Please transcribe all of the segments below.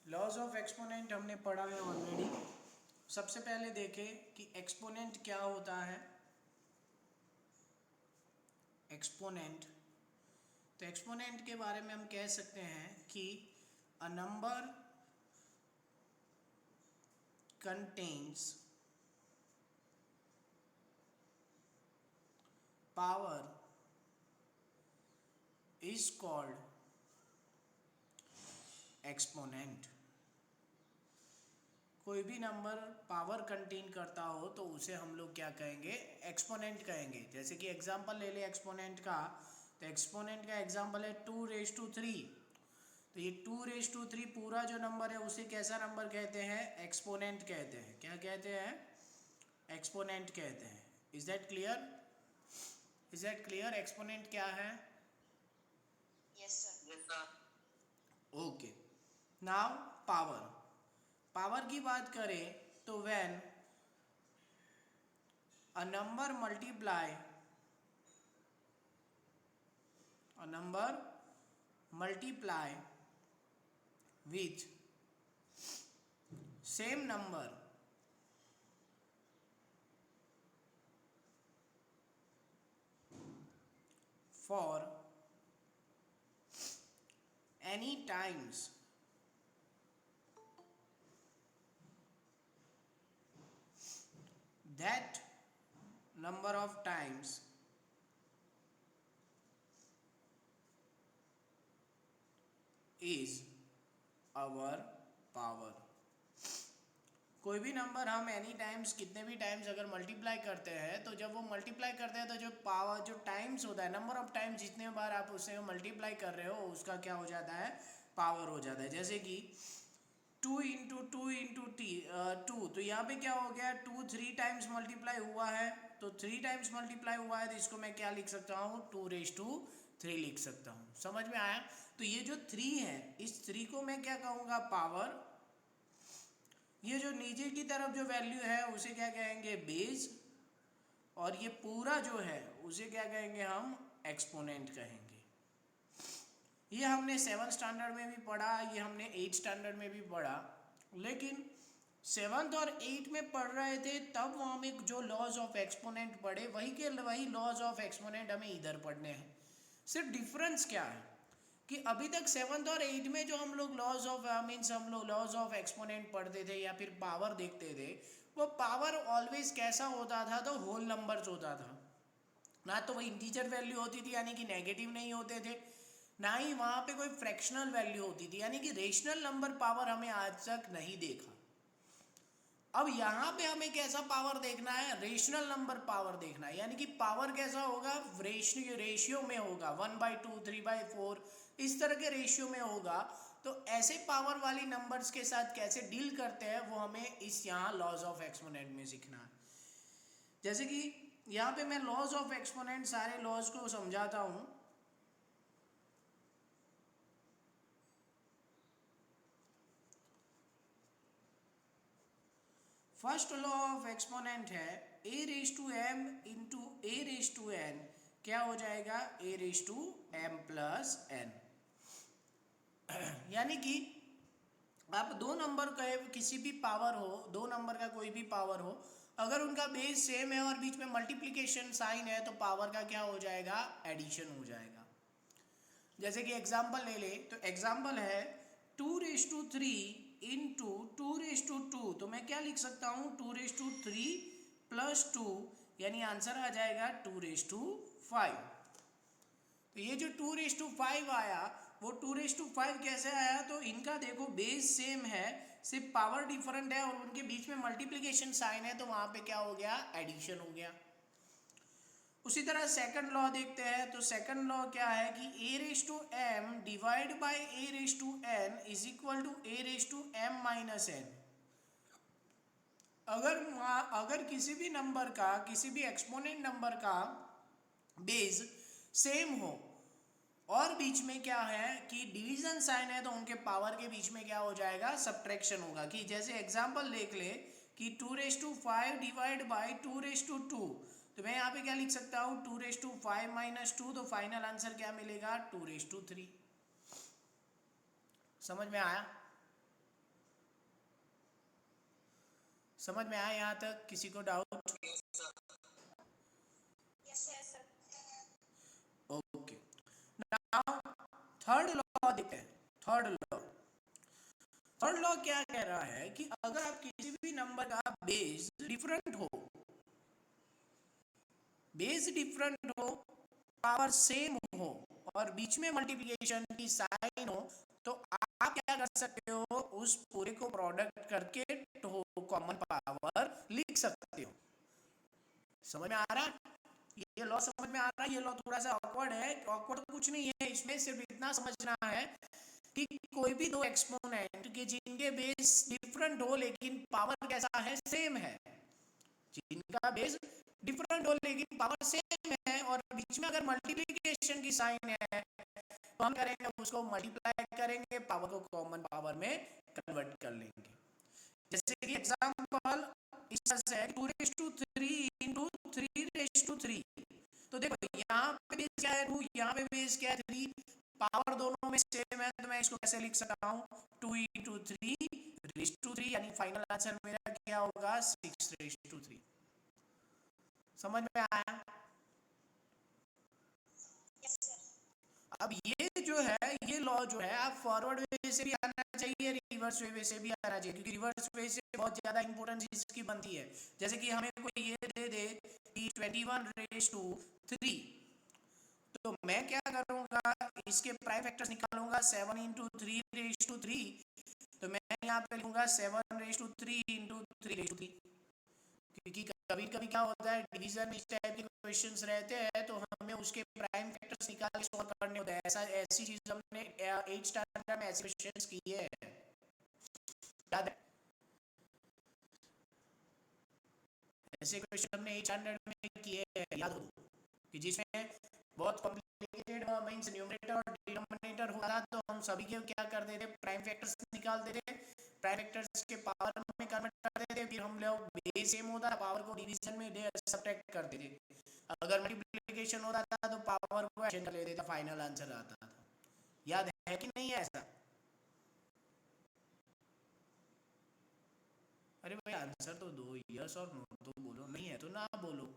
Laws of exponent हमने पढ़ा है ऑलरेडी। सबसे पहले देखें कि एक्सपोनेंट क्या होता है। एक्सपोनेंट, तो एक्सपोनेंट के बारे में हम कह सकते हैं कि a number contains power is called exponent. कोई भी नंबर पावर कंटेन करता हो तो उसे हम लोग क्या कहेंगे, एक्सपोनेंट कहेंगे। जैसे कि एग्जांपल ले ले एक्सपोनेंट का, तो एक्सपोनेंट का एग्जांपल है 2⁻3। तो ये 2⁻3 पूरा जो नंबर है उसे कैसा नंबर कहते हैं, एक्सपोनेंट कहते हैं। क्या कहते हैं, एक्सपोनेंट कहते हैं। Is that clear? Is that clear? Exponent क्या है? Yes sir. Okay, now power. Power की बात करें तो when a number multiply with same number for any times that number of times is our power। कोई भी नंबर हम any times, कितने भी टाइम्स अगर मल्टीप्लाई करते हैं, तो जब वो मल्टीप्लाई करते हैं तो जो पावर, जो टाइम्स होता है, नंबर ऑफ टाइम्स जितने बार आप उसे मल्टीप्लाई कर रहे हो उसका क्या हो जाता है, पावर हो जाता है। जैसे कि 2 तो यहाँ पे क्या हो गया, 2 3 टाइम्स मल्टीप्लाई हुआ है, तो 3 टाइम्स मल्टीप्लाई हुआ है तो इसको मैं क्या लिख सकता हूँ, 2⁻3 लिख सकता हूँ। समझ में आया? तो ये जो 3 है, इस 3 को मैं क्या कहूँगा, पावर। ये जो नीचे की तरफ जो वैल्यू है उसे क्या कहेंगे, बेस। और ये पूरा जो है उसे क्या कहेंगे, हम एक्सपोनेंट कहेंगे। ये हमने 7th स्टैंडर्ड में भी पढ़ा, ये हमने 8th स्टैंडर्ड में भी पढ़ा। लेकिन 7th और 8 में पढ़ रहे थे तब वो हमें जो लॉज ऑफ एक्सपोनेंट पढ़े वही के वही लॉज ऑफ एक्सपोनेंट हमें इधर पढ़ने हैं। सिर्फ डिफरेंस क्या है कि अभी तक 7th और 8 में जो हम लोग लॉज ऑफ मीन्स हम लोग लॉज ऑफ एक्सपोनेंट पढ़ते थे या फिर पावर देखते थे, वो पावर ऑलवेज कैसा होता था, तो होल नंबर्स होता था। ना तो वो इंटीजर वैल्यू होती थी यानी कि नेगेटिव नहीं होते थे, ना ही वहाँ पे कोई फ्रैक्शनल वैल्यू होती थी, यानी कि रेशनल नंबर पावर हमें आज तक नहीं देखा। अब यहाँ पे हमें कैसा पावर देखना है, रेशनल नंबर पावर देखना है। यानी कि पावर कैसा होगा, रेशियो में होगा, 1/2 3/4 इस तरह के रेशियो में होगा। तो ऐसे पावर वाली नंबर्स के साथ कैसे डील करते हैं वो हमें इस यहाँ लॉज ऑफ एक्सपोनेंट में सीखना है। जैसे कि यहाँ पे मैं लॉज ऑफ एक्सपोनेंट सारे लॉज को समझाता हूँ। फर्स्ट लॉ ऑफ एक्सपोनेंट है a⁻m इंटू a⁻n क्या हो जाएगा, a⁻m+n। यानी कि आप दो नंबर का किसी भी पावर हो, दो नंबर का कोई भी पावर हो, अगर उनका बेस सेम है और बीच में मल्टीप्लिकेशन साइन है तो पावर का क्या हो जाएगा, एडिशन हो जाएगा। जैसे कि एग्जाम्पल ले ले, तो एग्जाम्पल है 2⁻3 इंटू 2⁻2, तो मैं क्या लिख सकता हूँ, 2⁻3+2 यानी आंसर आ जाएगा 2�5। तो ये जो 2�5 आया, वो 2�5 कैसे आया, तो इनका देखो बेस सेम है, सिर्फ पावर डिफरेंट है और उनके बीच में मल्टीप्लिकेशन साइन है, तो वहां पे क्या हो गया, एडिशन हो गया। उसी तरह सेकंड लॉ देखते हैं, तो सेकंड लॉ क्या है कि a⁻m divide by a⁻n is equal to a⁻m-n। अगर किसी भी नंबर का, किसी भी एक्सपोनेंट नंबर का बेस सेम हो और बीच में क्या है कि डिवीजन साइन है, तो उनके पावर के बीच में क्या हो जाएगा, सब्ट्रैक्शन होगा। कि जैसे एग्जांपल देख ले कि 2⁵ डिवाइड बाय 2⁵2, तो मैं यहाँ पे क्या लिख सकता हूँ, 2⁵5 - 2, तो फाइनल आंसर क्या मिलेगा, 2⁵3। समझ में आया? समझ में आया यहाँ तक? किसी को doubt? Okay, now third law देखते हैं। थर्ड लॉ क्या कह रहा है कि अगर आप किसी भी नंबर का बेस डिफरेंट हो, पावर सेम हो और बीच में मल्टीप्लिकेशन की साइन हो, तो आप क्या कर सकते हो, उस पूरे को प्रोडक्ट करके कॉमन पावर लिख सकते हो। समझ में आ रहा है? ये लॉ समझ में आ रहा है? ये लॉ थोड़ा सा ऑकवर्ड है। ऑकवर्ड कुछ नहीं है, इसमें सिर्फ इतना समझना है कि कोई भी दो एक्सपोनेंट के जिनके बेस डिफरेंट हो लेकिन पावर कैसा है, सेम है। जिनका बेस डिफरेंट हो लेकिन पावर सेम है और बीच में अगर मल्टीप्लिकेशन की साइन है, तो हम करेंगे उसको मल्टीप्लाई करेंगे, पावर को कॉमन पावर में कन्वर्ट कर लेंगे। जैसे कि एग्जांपल इस तरह से है 2⁻³ इंटू 3⁻³। तो देखो यहाँ पे बेस क्या है 2, यहाँ पे बेस क्या है 3, पावर दोनों में सेम है, तो मैं इसको कैसे लिख सकता हूँ 2 इंटू 3⁻3, यानी फाइनल आंसर मेरा क्या होगा 6⁻3। समझ में आया? अब ये जो है, ये लॉ जो है, आप फॉरवर्ड वे से भी आना चाहिए, रिवर्स वे से भी आना चाहिए, क्योंकि रिवर्स वे से बहुत ज़्यादा इंपॉर्टेंस इसकी बनती है। जैसे कि हमें कोई ये दे दे कि 21⁻3, तो मैं क्या करूँगा, इसके प्राइम फैक्टर्स निकालूंगा 7 इंटू 3⁻3, तो मैं यहाँ पे लिखूंगा 7⁻3 इंटू 3⁻3, क्योंकि कभी कभी क्या होता है डिवीजन इस टाइप के क्वेश्चंस रहते हैं, तो हमें उसके प्राइम फैक्टर्स निकाल के सॉल्व करने होते हैं। ऐसी चीज हमने 8 स्टैंडर्ड में ऐसे क्वेश्चंस किए हैं, याद है? ऐसे क्वेश्चन हमने 8 स्टैंडर्ड में किए हैं, याद हो, कि जिसमें बहुत कॉम्प्लिकेटेड मींस न्यूमरेटर और डिनोमिनेटर होता था, तो हम सभी के क्या करते थे, प्राइम फैक्टर्स निकालते थे, प्राइम फैक्टर्स के पावर में कन्वर्ट करते थे, फिर हम लोग बेस सेम होता था, पावर को डिवीजन में सब्ट्रैक्ट करते थे। अगर मल्टीप्लिकेशन होता था तो पावर को एडिशन कर लेते थे, फाइनल आंसर आता था। याद है कि नहीं है ऐसा? अरे भाई आंसर तो दो, यस और नो तो बोलो, नहीं है तो ना बोलो।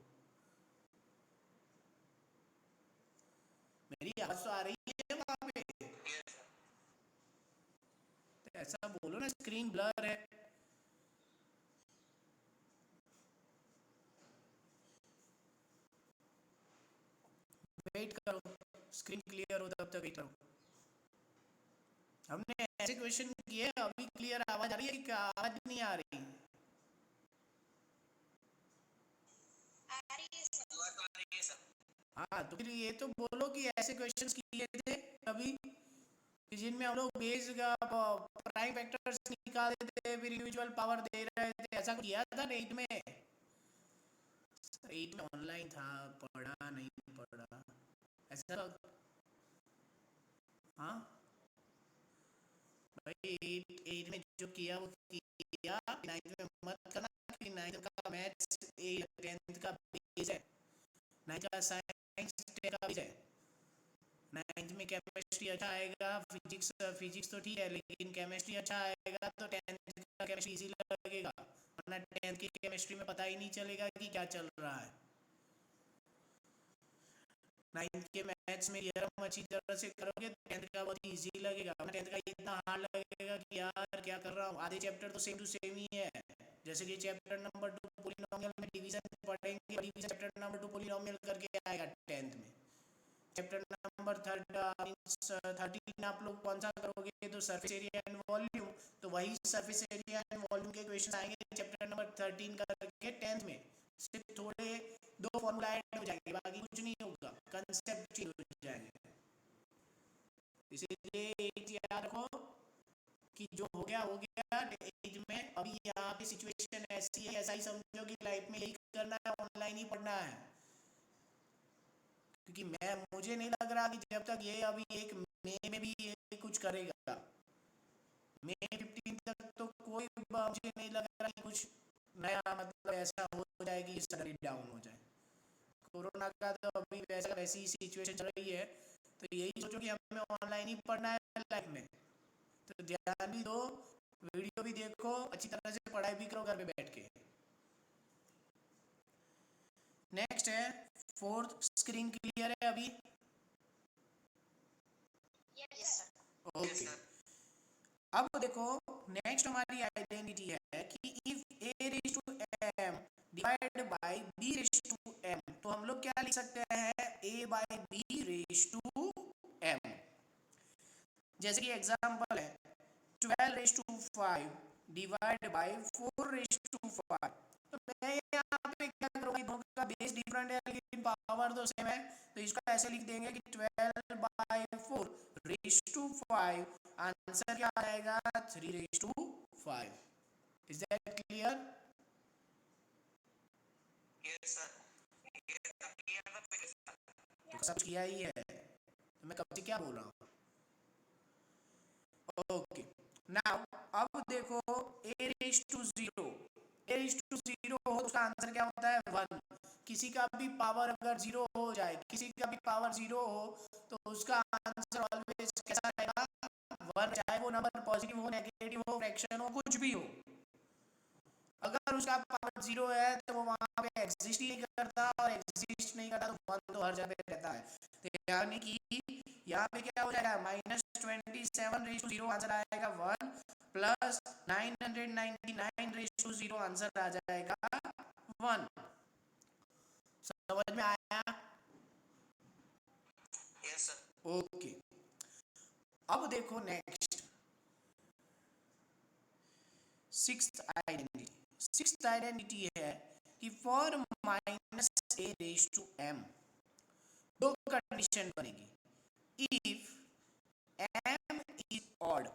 मेरी आवाज तो आ रही है वहां पे? तो ऐसा बोलो ना, स्क्रीन ब्लर है। वेट करो, स्क्रीन क्लियर हो तब तक वेट करो। हमने ऐसे क्वेश्चन किए, अभी क्लियर आवाज आ रही है कि आवाज नहीं आ रही? हाँ, तो फिर ये तो बोलो कि ऐसे क्वेश्चंस किए थे अभी, जिनमें हम लोग बेस का प्राइम फैक्टर्स निकाल देते थे, फिर इंडिविजुअल पावर दे रहे थे, ऐसा किया था 8 में? 8 में ऑनलाइन था, पढ़ा नहीं पढ़ा ऐसा? हाँ भाई, 8 में जो किया वो किया, 9 में मत करना, कि 9 का मैथ्स 10th का बेस है, 9 का साइंस 10 का बेस है। 9th में केमिस्ट्री अच्छा आएगा, फिजिक्स तो ठीक है, लेकिन केमिस्ट्री अच्छा आएगा तो 10th का केमिस्ट्री इजी लगेगा, वरना 10th की केमिस्ट्री में पता ही नहीं चलेगा कि क्या चल रहा है। 9th के मैथ्स में ये हम अच्छी तरह से करोगे तो 10th का बहुत इजी लगेगा, 10th का इतना हार्ड लगेगा कि यार क्या कर रहा हूँ। आधे चैप्टर तो सेम टू सेम ही है, जैसे कि चैप्टर नंबर 2 पॉलिनोमियल में डिवीजन पढ़ेंगे, डिवीजन चैप्टर नंबर 2 पॉलिनोमियल करके आएगा 10th में। चैप्टर नंबर 13 आप लोग कौन सा करोगे, तो सरफेस एरिया एंड वॉल्यूम, तो वही सरफेस एरिया एंड वॉल्यूम के क्वेश्चन आएंगे चैप्टर नंबर 13 करके 10th में। सिर्फ थोड़े दो फॉर्मूला ऐड हो जाएंगे, बाकी कुछ नहीं होगा, कंसेप्ट चेंज हो जाएंगे। इसीलिए एक चीज याद रखो कि जो हो गया 8 में, अभी यहाँ पे सिचुएशन ऐसी है, ऐसा ही समझो कि लाइफ में यही करना है, ऑनलाइन ही पढ़ना है, क्योंकि मुझे नहीं लग रहा कि जब तक ये अभी 1 मई में भी ये कुछ करेगा, मई 15 तक तो कोई मुझे नहीं लग रहा कि कुछ नया मतलब ऐसा हो जाए कि सडनली डाउन हो जाए। कोरोना का तो अभी वैसी सिचुएशन चल रही है, तो यही सोचो कि हमें ऑनलाइन ही पढ़ना है लाइफ में, तो ध्यान भी दो, वीडियो भी देखो, अच्छी तरह से पढ़ाई भी करो घर पे बैठ के। नेक्स्ट है फोर्थ, स्क्रीन क्लियर है अभी? Yes, sir. ओके, अब देखो नेक्स्ट हमारी आइडेंटिटी है कि if a raise to m divide by b raise to m, तो हम लोग क्या लिख सकते हैं, a by b raise to m। जैसे कि एग्जांपल है 12 raise to 5 divide by 4 raise to 5, तो मैं यहाँ पे क्या करूँगा, दोनों का बेस डिफरेंट है लेकिन पावर तो सेम है, तो इसको ऐसे लिख देंगे कि 12 बाय 4 रेज टू 5, आंसर क्या आएगा 3 raise to 5। Is that clear? Yes, sir. तो सब किया ही है, तो मैं कब से क्या बोल रहा हूँ। ओके, नाउ अब देखो a raise to 0, a raise to 0 हो तो उसका आंसर क्या होता है 1। किसी का भी पावर अगर 0 हो जाए, किसी का भी पावर 0 हो तो उसका आंसर ऑलवेज कैसा रहेगा 1, चाहे वो नंबर पॉजिटिव हो, नेगेटिव हो, फ्रैक्शन हो, कुछ भी हो। अगर उसका पावर 0 है तो वो वहाँ पे एग्जिस्ट ही नहीं करता, और एग्जिस्ट नहीं करता तो 1 तो हर जगह पे रहता है। तो यानी कि यहाँ पे क्या हो जाएगा -27 रेज टू 0, आंसर आएगा 1, प्लस 999 रेज टू 0, आंसर आ जाएगा 1। समझ में आया? Yes, sir. ओके, अब देखो नेक्स्ट सिक्स्थ आइडेंटिटी है कि for -a raise to m दो कंडीशन बनेगी। इफ m इज ऑड,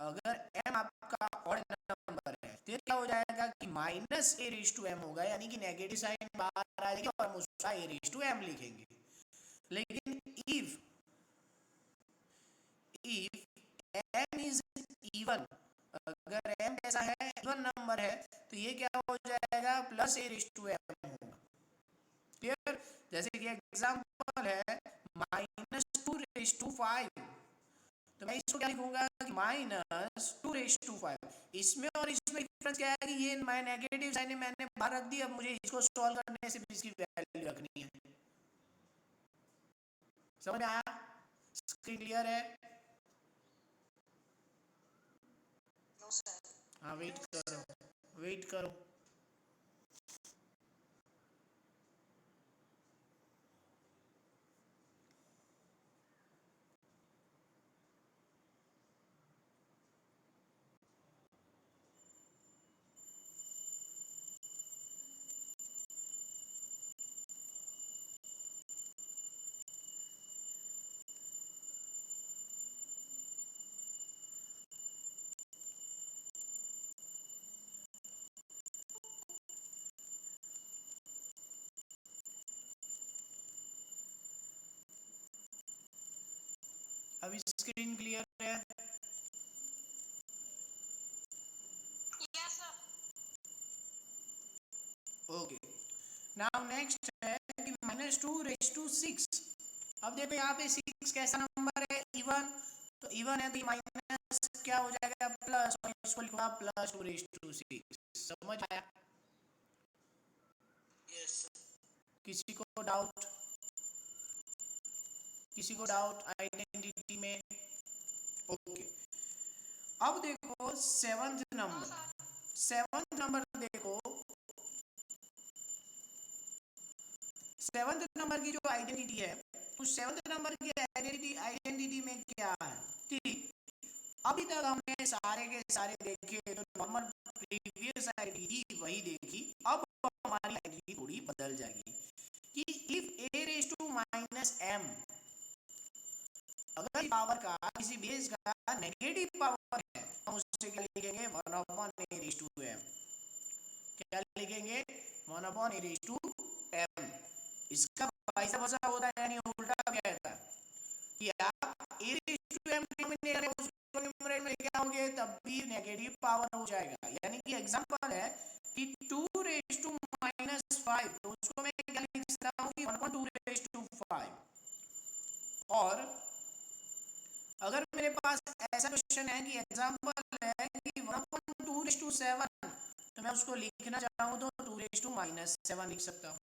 अगर m आपका ऑड नंबर है तो क्या हो जाएगा कि -a रेज टू m होगा, यानी कि नेगेटिव साइन बाहर आएगी और हम उसका a रेज टू m लिखेंगे। लेकिन इफ m इज इवन, अगर m ऐसा है इवन नंबर है तो ये क्या हो जाएगा +a रेज टू m होगा। क्लियर? जैसे कि एग्जांपल है -2 रेज टू 5, तो मैं इसको क्या लिखूंगा कि -2 रेज टू 5। इसमें और इसमें डिफरेंस क्या है कि ये मैं नेगेटिव साइन है मैंने बाहर रख दी, अब मुझे इसको सॉल्व करने से इसकी वैल्यू रखनी है। समझ में आया? स्क्रीन क्लियर है? No, sir. हाँ, वेट करो, वेट करो। अभी स्क्रीन क्लियर है? Yes, sir. Okay, now next है कि -2 रेज टू 6। अब देखो यहाँ पे 6 कैसा नंबर है, इवन, तो इवन है तो माइनस क्या हो जाएगा प्लस, और इसको लिखूंगा +2 रेज टू 6। समझ आया? Yes, sir. किसी को डाउट? किसी को डाउट आइडेंटिटी में? ओके, अब देखो सेवंथ नंबर देखो, सेवंथ नंबर की जो आइडेंटिटी है, उस सेवंथ नंबर की आइडेंटिटी में क्या है कि अभी तक हमने सारे के सारे देखे तो नॉर्मल प्रीवियस आइडेंटिटी वही देखी, अब हमारी आइडेंटिटी थोड़ी बदल जाएगी कि if a raise to -m, अगर पावर का किसी बेस का नेगेटिव पावर है हम उससे क्या लिखेंगे 1/a रेज टू m। क्या लिखेंगे 1/a रेज टू m। इसका वाइस वर्सा होता है, यानी उल्टा कहता है कि आप a raise to m denominator उसको न्यूमरेटर में क्या होंगे तब भी नेगेटिव पावर हो जाएगा। यानी कि एग्जांपल है कि 2 रेज टू -5, तो उसको मैं क्या लिख सकता हूँ कि 1/2 रेज टू 5। और अगर मेरे पास ऐसा क्वेश्चन है कि एग्जांपल है कि 1/2 रेज टू 7, तो मैं उसको लिखना चाहूँ तो 2 रेज टू -7 लिख सकता हूँ।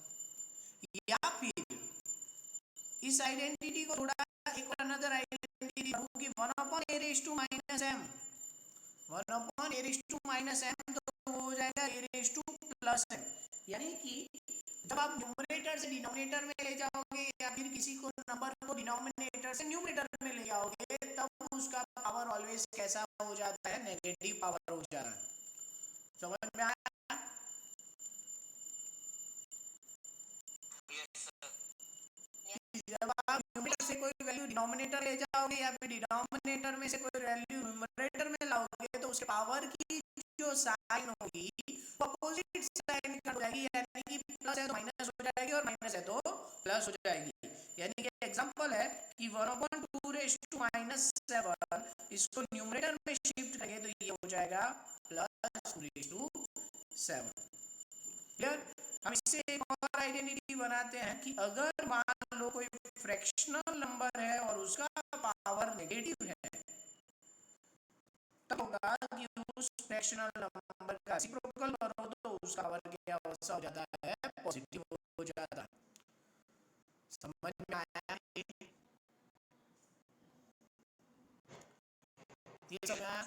या फिर इस आइडेंटिटी को थोड़ा एक और अनदर आइडेंटिटी कि 1 upon a raise to minus m, 1 upon a raise to minus m, तो वो हो जाएगा a raise to plus m. यानी कि जब आप न्यूमरेटर से डिनोमिनेटर में ले जाओगे या फिर किसी को नंबर को डिनोमिनेटर से न्यूमरेटर में ले जाओगे, तब उसका पावर ऑलवेज कैसा हो जाता है, नेगेटिव पावर हो जाता है। समझ में आया? जब आप न्यूमरेटर से कोई वैल्यू डिनोमिनेटर ले जाओगे या फिर डिनोमिनेटर में से कोई वैल्यू न्यूमरेटर में लाओगे, तो उसके पावर की जो साइन होगी वो अपोजिट साइन हो जाएगी। यानी कि प्लस है तो माइनस हो जाएगी और माइनस है तो प्लस हो जाएगी। यानी कि एग्जांपल है कि 1/2 रेज टू माइनस 7, इसको न्यूमरेटर में शिफ्ट करेंगे तो ये हो जाएगा प्लस 2 रेज टू 7। क्लियर? हम इससे एक और आइडेंटिटी बनाते हैं कि अगर मान लो कोई फ्रैक्शनल नंबर है और उसका पावर नेगेटिव है, तब होगा कि उस फ्रैक्शनल नंबर का रेसिप्रोकल करो तो उसका पावर क्या हो जाता है, पॉजिटिव हो जाता है। समझ में आया? ये समझ,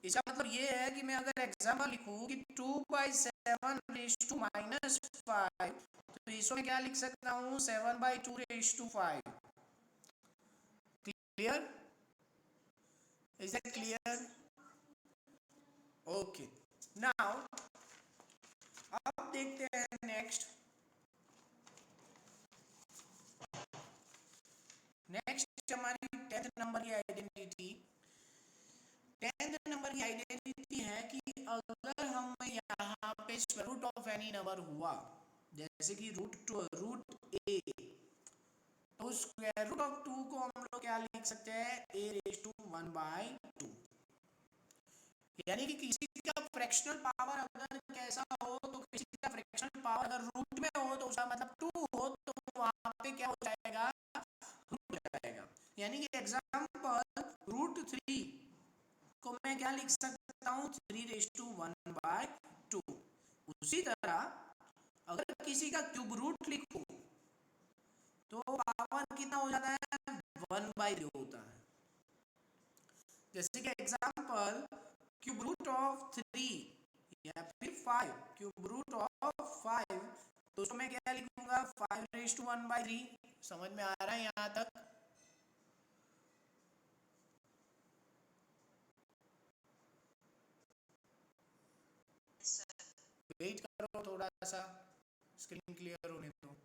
इसका मतलब ये है कि मैं अगर एग्जाम्पल लिखूं कि 2/7 रेज टू माइनस 5, तो इसमें क्या लिख सकता हूँ, 7/2 raise to 5। Clear? Is that clear? Okay, now अब देखते हैं नेक्स्ट हमारी 10th नंबर की आइडेंटिटी। 10th नंबर की आइडेंटिटी है कि अगर हम यहाँ पे square root of any number हुआ, जैसे कि रूट ए, तो स्क्वायर रूट ऑफ 2 को हम लोग क्या लिख सकते हैं, ए रेज टू 1/2। यानी कि किसी का फ्रैक्शनल पावर अगर कैसा हो, तो किसी का फ्रैक्शनल पावर अगर रूट में हो तो उसका मतलब 2 हो, तो वहां पे क्या हो जाएगा, रूट हो जाएगा। यानी कि एग्जांपल √3 को मैं क्या लिख सकता हूँ, 3 रेज टू 1/2। उसी तरह अगर किसी का क्यूब रूट लिखो तो पावर कितना हो जाता है, 1/3 होता है। जैसे कि एग्जांपल क्यूब रूट ऑफ 3 या फिर 5, क्यूब रूट ऑफ 5, तो उसको मैं क्या लिखूंगा, 5 रेज टू 1/3। समझ में आ रहा है यहाँ तक? वेट करो थोड़ा सा, स्क्रीन क्लियर होने दो।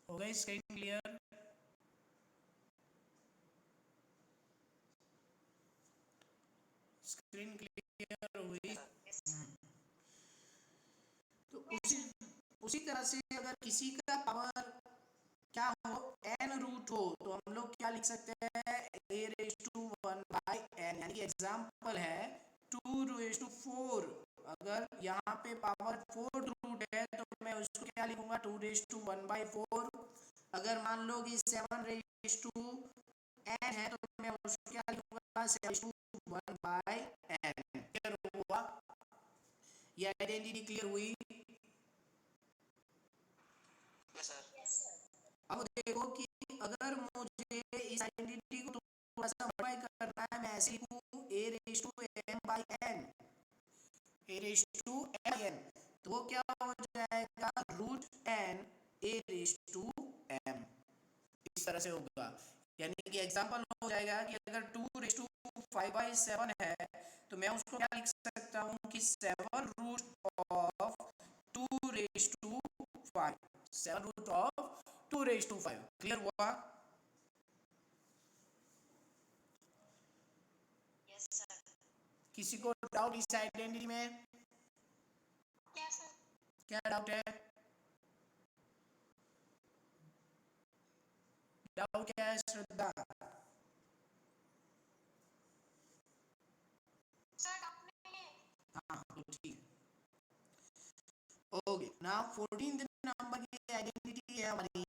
हो गई स्क्रीन क्लियर? स्क्रीन क्लियर हुई? तो उसी तरह से अगर किसी का पावर क्या हो, n रूट हो, तो हम लोग क्या लिख सकते हैं, a रेज टू 1/n। यानी कि एग्जांपल है 2 रेज टू 4। अगर यहाँ पे पावर 4 रूट है तो मैं उसको क्या लिखूंगा, 2 रेज टू 1/4। अगर मान लो कि 7 रेज टू n है तो मैं उसको क्या लिखूंगा, 7 रेज टू 1/n। क्लियर हुआ? ये आइडेंटिटी क्लियर हुई? Yes sir. अब देखो कि अगर मुझे इस आइडेंटिटी को थोड़ा सा मॉडिफाई करना है, मैं ऐसे लिखूं a raise to m/n, a raise to m/n, तो वो क्या हो जाएगा, √n a raise to m। इस तरह से होगा। यानी कि एग्जांपल हो जाएगा कि अगर 2 रेज टू 5/7 है, तो मैं उसको क्या लिख सकता हूँ कि 7 root of 2 raise to 5, 7 root of 2 raise to 5। Clear हुआ? किसी को डाउट इस आइडेंटिटी में? क्या डाउट है? डाउट क्या है श्रद्धा? हाँ तो ठीक। ओके नाउ 14th नंबर की आइडेंटिटी है हमारी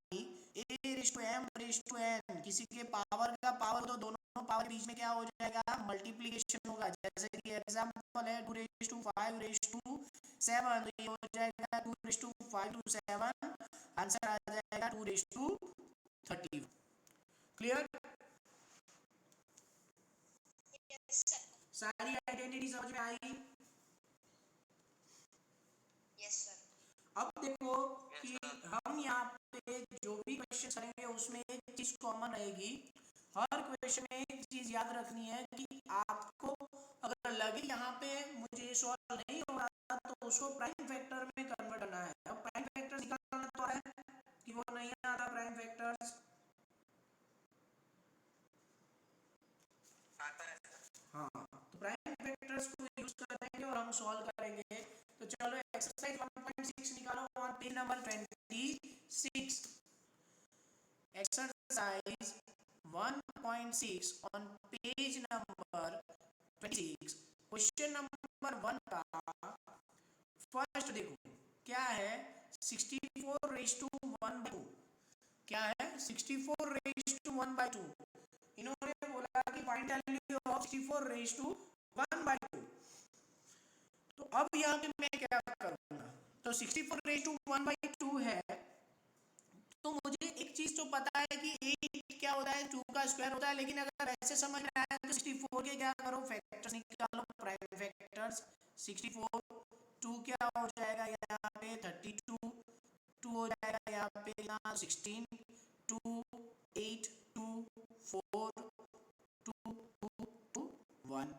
a/m/n। किसी के पावर का पावर तो दोनों पावर के बीच में क्या हो जाएगा? मल्टीप्लिकेशन होगा। जैसे कि एग्जांपल है 2^5^7, तो ये हो जाएगा 2^5^7। आंसर आ जाएगा 2^30। क्लियर? सारी आइडेंटिटी समझ में आई? अब देखो कि हम यहाँ पे जो भी क्वेश्चन करेंगे उसमें एक चीज कॉमन रहेगी। हर क्वेश्चन में एक चीज याद रखनी है कि आपको अगर लगे यहाँ पे मुझे सॉल्व नहीं हो रहा तो उसको प्राइम फैक्टर में कन्वर्ट करना है। अब प्राइम फैक्टर निकालना तो है कि वो नहीं आता प्राइम फैक्टर्स? हाँ तो प्राइम फैक्टर्स को यूज करेंगे और हम सॉल्व करेंगे। तो चलो एक्सरसाइज 1.6 निकालो on page number 26। Exercise 1.6 on page number 26। Question number 1 का फर्स्ट देखो क्या है? 64:1/2। क्या है? 64:1/2। इन्होंने बोला कि फाइंड द वैल्यू ऑफ 64:1/2। तो अब यहाँ पे मैं क्या करूँगा? तो 64:1/2 है तो मुझे एक चीज तो पता है कि 8 क्या होता है? 2 का स्क्वायर होता है। लेकिन अगर ऐसे समझ में आया तो 64 के क्या करो? फैक्टर्स निकालो, प्राइम फैक्टर्स। 64 2 क्या हो जाएगा यहाँ पे? 32 2 हो जाएगा यहाँ पे ना 16 2 8 2 4 2 2 2 1।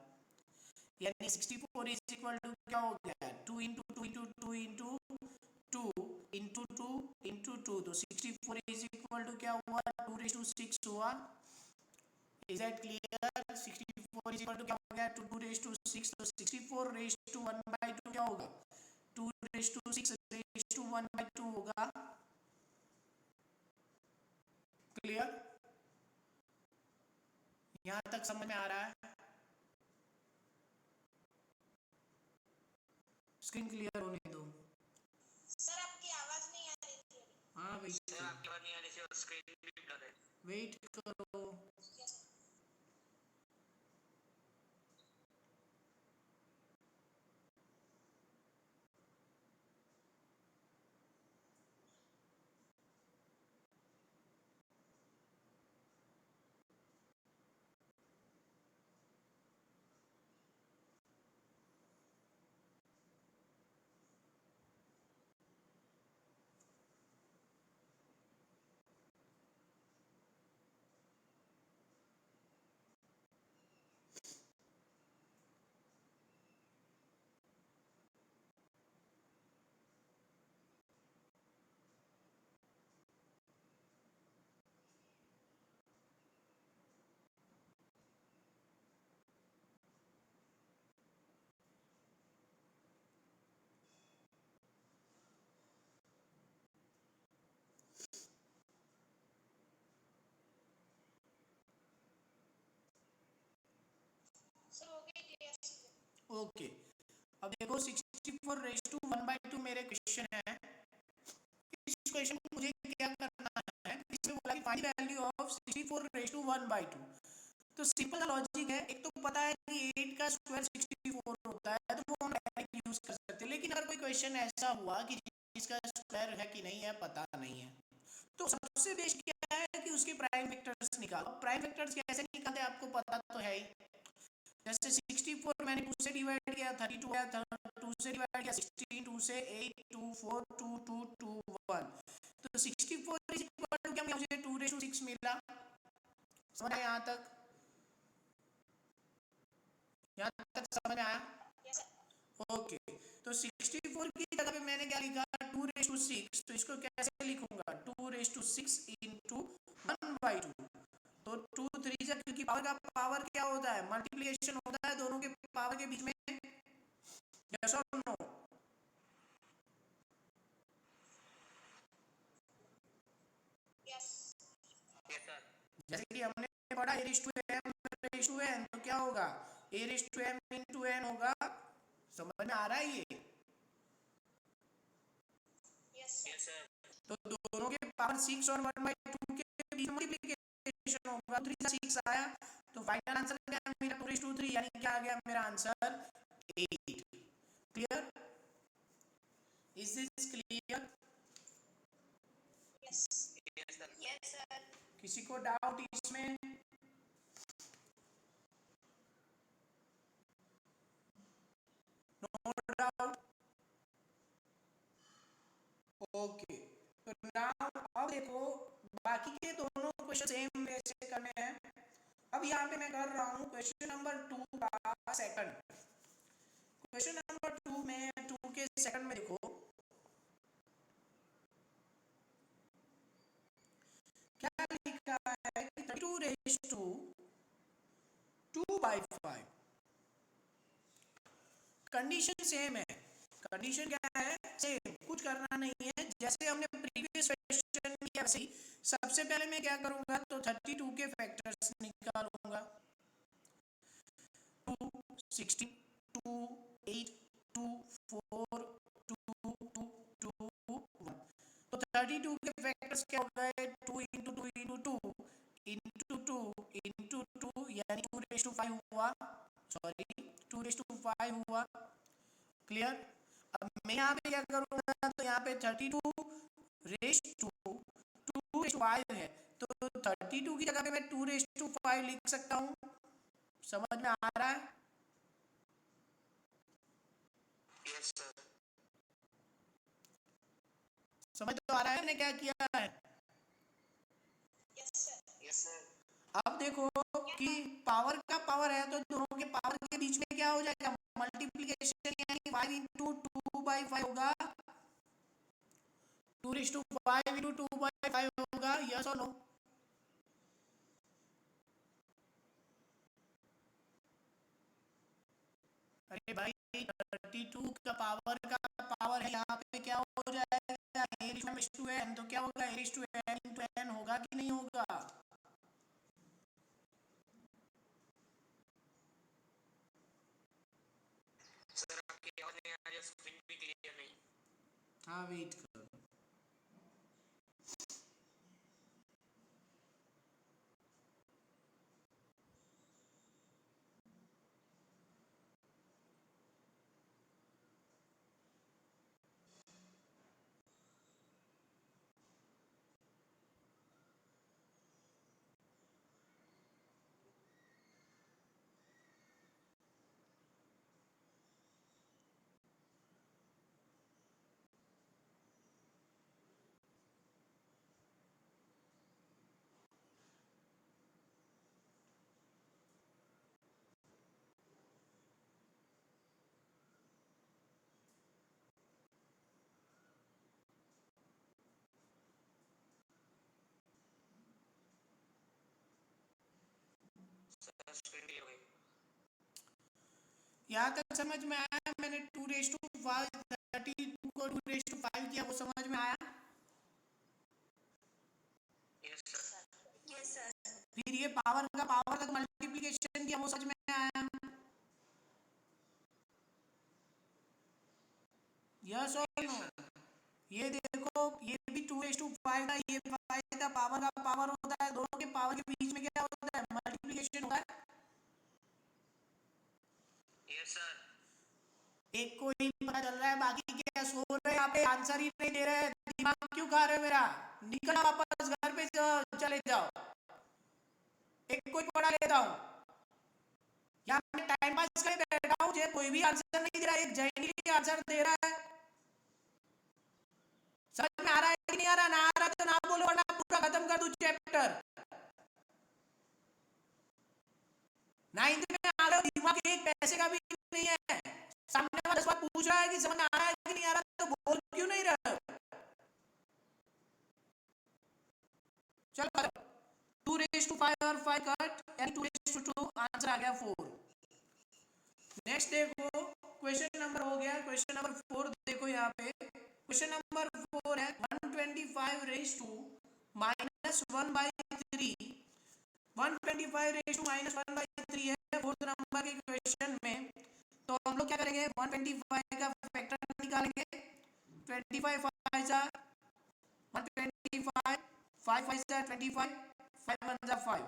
यानी 64 इज इक्वल टू क्या हो गया? 2 into 2 into 2 into 2 into 2 into 2। तो 64 इज इक्वल टू क्या हुआ? 2^6 हुआ। Is that clear? 64 is equal to क्या हो गया? 2^6। तो 64:1/2 क्या होगा? 2^6:1/2 होगा। क्लियर? यहां तक समझ में आ रहा है? स्क्रीन क्लियर होने दो। सर आपकी आवाज नहीं आ रही थी। हाँ वेट सर आपकी आवाज नहीं आ रही थी और स्क्रीन भी ब्लर है। वेट करो। ओके अब देखो 64:1/2 मेरे क्वेश्चन है। इस क्वेश्चन को मुझे क्या करना है? इसमें बोला कि फाइंड द वैल्यू ऑफ 64:1/2। तो सिंपल लॉजिक है। एक तो पता है कि 8 का स्क्वायर 64 होता है तो वो हम डायरेक्ट यूज कर सकते हैं। लेकिन अगर कोई क्वेश्चन ऐसा हुआ कि जिसका स्क्वायर है कि नहीं है पता नहीं है तो सबसे बेस्ट क्या है कि उसके प्राइम वेक्टर्स निकालो। प्राइम वेक्टर्स कैसे निकालते हैं आपको पता तो है ही। जैसे 64 मैंने 2 से डिवाइड किया 32 आया, 2 से डिवाइड किया 16, 2 से 8 2 4 2 2 2 1। तो 64 इज इक्वल टू क्या? मुझे 2^6 मिला। समझ आया यहाँ तक? यहाँ तक समझ में आया? ओके तो 64 की जगह पे मैंने क्या लिखा? 2^6। तो इसको कैसे लिखूंगा? 2^6 इंटू 1/2। तो 2 3 क्योंकि पावर का पावर क्या होता है? मल्टीप्लिकेशन होता है दोनों के पावर के बीच में? यस और नो? Yes sir. जैसे कि हमने पढ़ा a raised to m raised to n, तो क्या होगा? a raised to m into n होगा। समझ में आ रहा है ये? Yes sir. तो दोनों के पावर 6 और 1/2 के बीच मल्टीप्लिकेशन होगा, 3 से 6 आया, तो फाइनल आंसर क्या है मेरा? 2:3, यानी क्या आ गया मेरा answer? 8। Clear? Is this clear? Yes sir. किसी को डाउट इसमें? No doubt? ओके, तो नाउ अब देखो, बाकी के दोनों क्वेश्चन सेम वे से करने हैं। अब यहाँ पे मैं कर रहा हूँ क्वेश्चन नंबर 2 का सेकंड। क्वेश्चन नंबर 2 में 2 के सेकंड में देखो क्या लिखा है कि 32 रेज़ टू 2/5। कंडीशन सेम है। कंडीशन क्या है? सेम, कुछ करना नहीं है, जैसे हमने प्रीवियस क्वेश्चन में किया वैसे ही। सबसे पहले मैं क्या करूंगा, तो 32 के फैक्टर्स निकालूंगा। 2, 16, 2, 8, 2, 4, 2, 2, 2, 1। तो 32 के फैक्टर्स क्या हो गए? 2 इंटू 2 इंटू 2 इंटू 2 इंटू 2, यानी 2⁵ हुआ। सॉरी, 2⁵ हुआ। क्लियर? अब मैं यहाँ पे क्या करूँगा, तो यहाँ पे 32⁵ है, तो 32 की जगह पे मैं 2⁵ लिख सकता हूँ। समझ में आ रहा है? Yes sir. समझ तो आ रहा है मैंने क्या किया है? Yes sir. अब देखो कि पावर का पावर है, तो दोनों के पावर के बीच में क्या हो जाएगा? मल्टीप्लिकेशन, यानी 5 इंटू 2/5 होगा। 2⁵ इंटू 2/5 होगा। यस और नो? अरे भाई, 32 का पावर है, यहाँ पे क्या हो जाएगा? a⁵n, तो क्या होगा? a⁵n इंटू n होगा कि नहीं होगा? सर आपकी आवाज नहीं आ रही, स्क्रीन भी क्लियर नहीं। हाँ, वेट करो। सर स्क्रीन क्लियर हो गई। यहाँ तक समझ में आया? मैंने 2⁵5 32 को 2⁵5 किया, वो समझ में आया? Yes sir. Yes sir. फिर ये पावर का पावर तक मल्टीप्लिकेशन किया, वो समझ में आया? यस और नो? ये देखो, ये भी 2:5 का, ये 5 का पावर होता है, दोनों के पावर के बीच में क्या होता है? मल्टीप्लिकेशन होता है। Yes sir. एक को ही पता चल रहा है, बाकी क्या सो रहे हैं यहाँ पे? आंसर ही नहीं दे रहे हैं, दिमाग क्यों खा रहे हो मेरा? निकल वापस घर पे चले जाओ। एक को ही पढ़ा लेता हूँ, यहाँ पे टाइम पास करके बैठा हूँ, कोई भी आंसर नहीं दे रहा है, एक जैनी आंसर दे रहा है। समझ में आ रहा है कि नहीं आ रहा? ना आ रहा तो ना बोलो, वरना पूरा खत्म कर दूं चैप्टर। 9th में आ रहे हो, दिमाग एक पैसे का भी नहीं है। सामने वाला सवाल पूछ रहा है कि समझ में आ रहा है कि नहीं आ रहा, तो बोल क्यों नहीं रहा? चलो 2⁵5 और 5 कट, यानी 2:2, आंसर आ गया 4। नेक्स्ट देखो क्वेश्चन नंबर हो गया, क्वेश्चन नंबर 4 देखो यहाँ पे। क्वेश्चन नंबर 4 है 125 raise to minus 1/3। 125 raise to minus 1/3 है फोर्थ नंबर के क्वेश्चन में। तो हम लोग क्या करेंगे, 125 का फैक्टर निकालेंगे। 25 5 जा 125, 5 5 जा 25, 5 1 जा 5।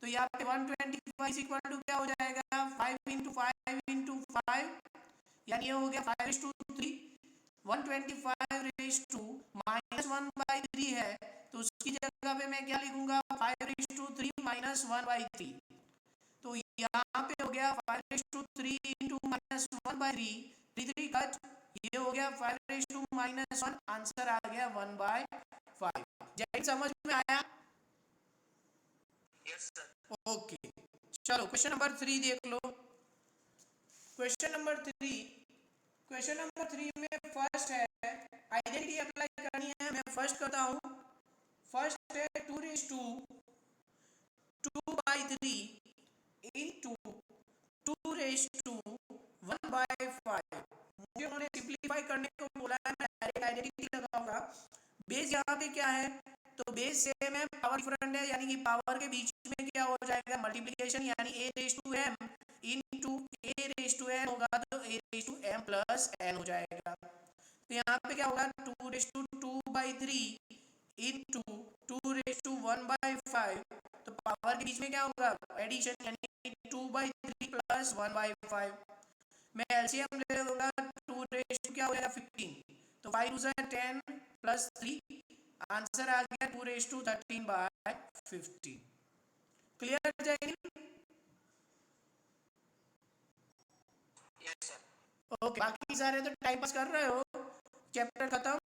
तो यहाँ पे 125 इक्वल टू क्या हो जाएगा, 5 इंटू 5 इंटू 5, यानी ये हो गया 5:3। 125 रेज टू माइनस 1/3 है, तो उसकी जगह पे मैं क्या लिखूंगा, 5:3 माइनस 1/3। तो यहाँ पे हो गया 5:3 इंटू माइनस 1/3, 3 कट, ये हो गया 5 माइनस 1, आंसर आ गया 1/5। जय समझ में आया? Yes sir. ओके चलो क्वेश्चन नंबर 3 देख लो। क्वेश्चन नंबर 3 में फर्स्ट है आइडेंटिटी अप्लाई करनी है। मैं फर्स्ट करता हूँ। फर्स्ट है 2/3 इंटू 2/1/5। मुझे उन्होंने सिंप्लीफाई करने को बोला है, मैं डायरेक्ट आइडेंटिटी लगाऊंगा। बेस यहाँ पे क्या है, तो बेस सेम है, पावर डिफरेंट है, यानी कि पावर के बीच में क्या हो जाएगा, मल्टीप्लिकेशन, यानी a⁻m इंटू a⁻n होगा, तो a⁻m प्लस n हो जाएगा। तो यहाँ पे क्या होगा, 2/2/3 इंटू 2/1/5। तो पावर के बीच में क्या होगा, एडिशन, यानी 2/3 प्लस 1/5। मैं एलसीएम ले लूंगा, 2 क्या हो जाएगा 15, तो 5 2 10 प्लस 3, आंसर आ गया 2/13/50। क्लियर जाएगी? Yes sir. ओके बाकी सारे तो टाइम पास कर रहे हो, चैप्टर खत्म,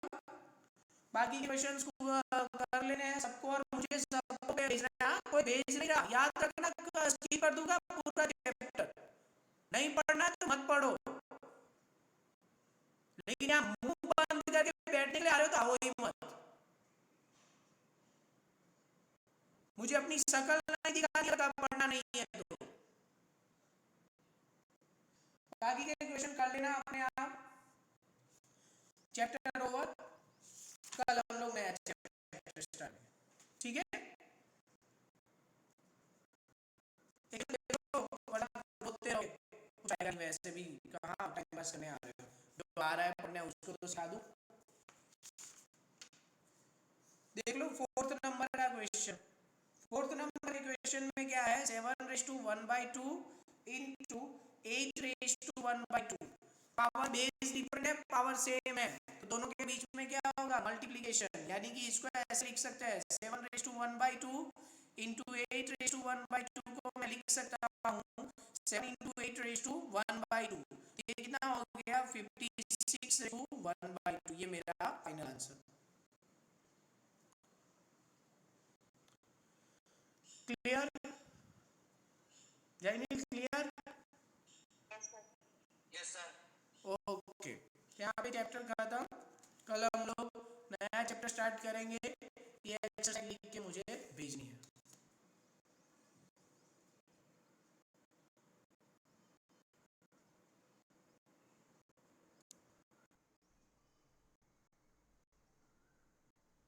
बाकी के क्वेश्चंस को कर लेने हैं सबको, और मुझे सबको भेजना है। हाँ, कोई भेज नहीं रहा, याद रखना, स्किप कर दूंगा पूरा चैप्टर। नहीं पढ़ना तो मत पढ़ो, लेकिन यहाँ मुंह बंद करके बैठने के लिए आ रहे हो तो आओ ही मत। मुझे अपनी शक्ल नहीं दिखानी अगर पढ़ना नहीं है तो। बाकी के क्वेश्चन कर लेना अपने आप। चैप्टर ओवर, कल हम लोग नया चैप्टर स्टार्ट, ठीक है? देखो वरना बोलते रहो कुछ आएगा नहीं, वैसे भी कहाँ टाइम पास करने आ रहे हो, जो आ रहा है पढ़ने उसको तो सिखा दूं। देख लो फोर्थ नंबर का क्वेश्चन। फोर्थ नंबर के क्वेश्चन में क्या है, 7/1/2 इंटू 8/1/2। पावर बेस डिफरेंट है, पावर सेम है, तो दोनों के बीच में क्या होगा, मल्टीप्लिकेशन, यानी कि इसको ऐसे लिख सकते हैं, 7/1/2 इंटू 8/1/2 को मैं लिख सकता हूँ 7 इंटू 8/1/2। ये कितना हो गया, 56/1/2। ये मेरा final answer. Clear Jainil, clear? Yes sir. Okay यहाँ पे चैप्टर खत्म। कल हम लोग नया चैप्टर स्टार्ट करेंगे। ये एक्सरसाइज लिख के मुझे